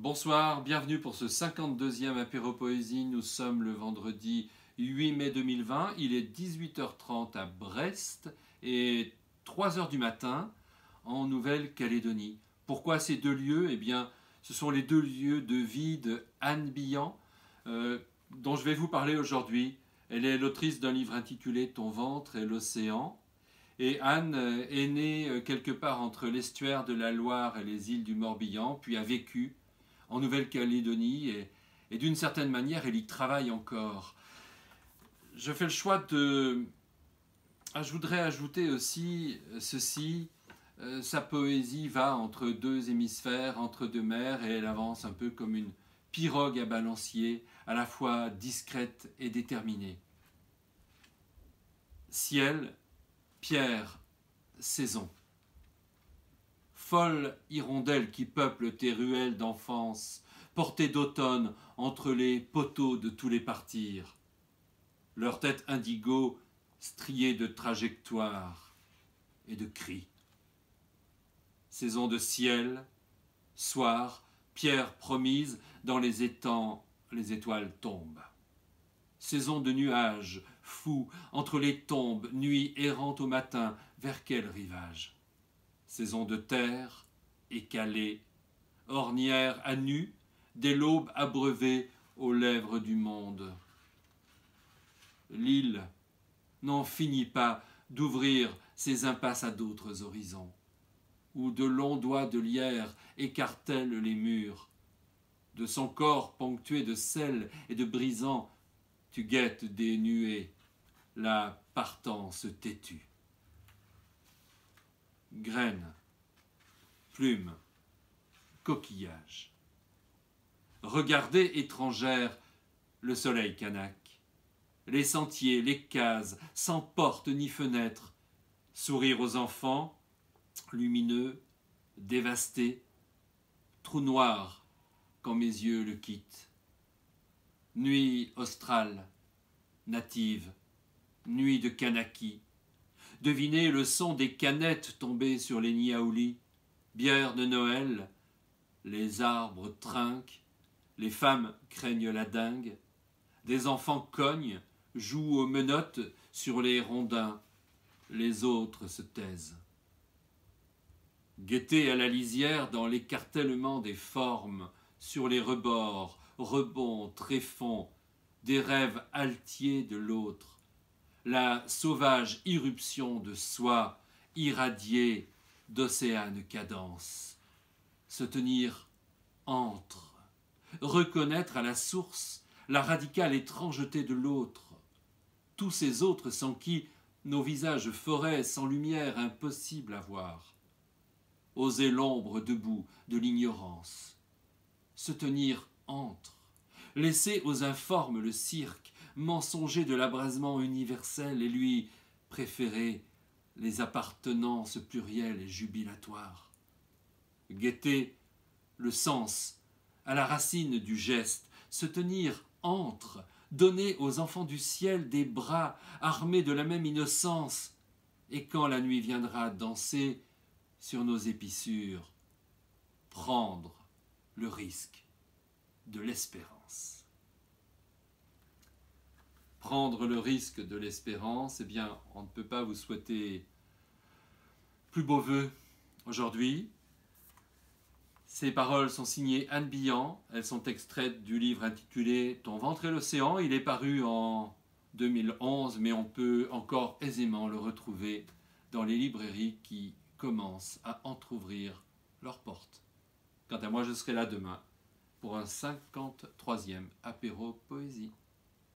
Bonsoir, bienvenue pour ce 52e apéro poésie. Nous sommes le vendredi 8 mai 2020. Il est 18h30 à Brest et 3h du matin en Nouvelle-Calédonie. Pourquoi ces deux lieux? Eh bien, ce sont les deux lieux de vie de Anne Billan, dont je vais vous parler aujourd'hui. Elle est l'autrice d'un livre intitulé Ton ventre et l'océan. Et Anne est née quelque part entre l'estuaire de la Loire et les îles du Morbihan, puis a vécu en Nouvelle-Calédonie et d'une certaine manière, elle y travaille encore. Je fais le choix de... je voudrais ajouter aussi ceci. Sa poésie va entre deux hémisphères, entre deux mers, et elle avance un peu comme une pirogue à balancier, à la fois discrète et déterminée. Ciel, pierre, saison. Folle hirondelle qui peuple tes ruelles d'enfance, portée d'automne entre les poteaux de tous les partir. Leur tête indigo striée de trajectoires et de cris. Saison de ciel, soir, pierre promise, dans les étangs, les étoiles tombent. Saison de nuages, fous, entre les tombes, nuit errante au matin, vers quel rivage? Saison de terre, écalée, ornière à nu, dès l'aube abreuvée aux lèvres du monde. L'île n'en finit pas d'ouvrir ses impasses à d'autres horizons, où de longs doigts de lierre écartèlent les murs. De son corps ponctué de sel et de brisants, tu guettes des nuées, la partance têtue. Graines, plumes, coquillages. Regardez étrangère le soleil kanak. Les sentiers, les cases, sans porte ni fenêtre. Sourire aux enfants, lumineux, dévastés. Trou noir quand mes yeux le quittent. Nuit australe, native, nuit de Kanaki. Devinez le son des canettes tombées sur les niaoulis. Bière de Noël, les arbres trinquent, les femmes craignent la dingue. Des enfants cognent, jouent aux menottes sur les rondins. Les autres se taisent. Guettez à la lisière dans l'écartèlement des formes, sur les rebords, rebonds, tréfonds, des rêves altiers de l'autre. La sauvage irruption de soi, irradiée d'océanes cadence. Se tenir entre, reconnaître à la source la radicale étrangeté de l'autre. Tous ces autres sans qui nos visages forêts sans lumière impossible à voir. Oser l'ombre debout de l'ignorance. Se tenir entre, laisser aux informes le cirque, mensonger de l'abrasement universel et lui préférer les appartenances plurielles et jubilatoires. Guetter le sens à la racine du geste, se tenir entre, donner aux enfants du ciel des bras armés de la même innocence, et quand la nuit viendra danser sur nos épissures, prendre le risque de l'espérance. Prendre le risque de l'espérance, eh bien, on ne peut pas vous souhaiter plus beaux vœux aujourd'hui. Ces paroles sont signées Anne Billan. Elles sont extraites du livre intitulé Ton ventre et l'océan. Il est paru en 2011, mais on peut encore aisément le retrouver dans les librairies qui commencent à entr'ouvrir leurs portes. Quant à moi, je serai là demain pour un 53e apéro poésie.